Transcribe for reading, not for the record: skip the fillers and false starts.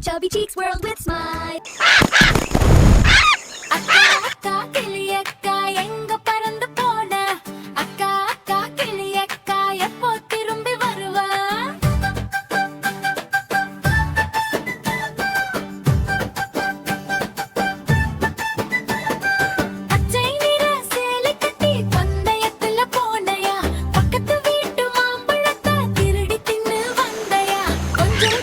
chubby cheeks world with smile. அக்கா அக்கா கிளியக்கா எங்க பறந்து போன அக்கா அக்கா கிளியக்கா எப்போ திரும்பி வருவா பச்சை நிற சேலை கட்டி பந்தயத்துல போனையா பக்கத்து வீட்டு மாம்பழத்தை திருடி தின்னு வந்தையா கொஞ்சம்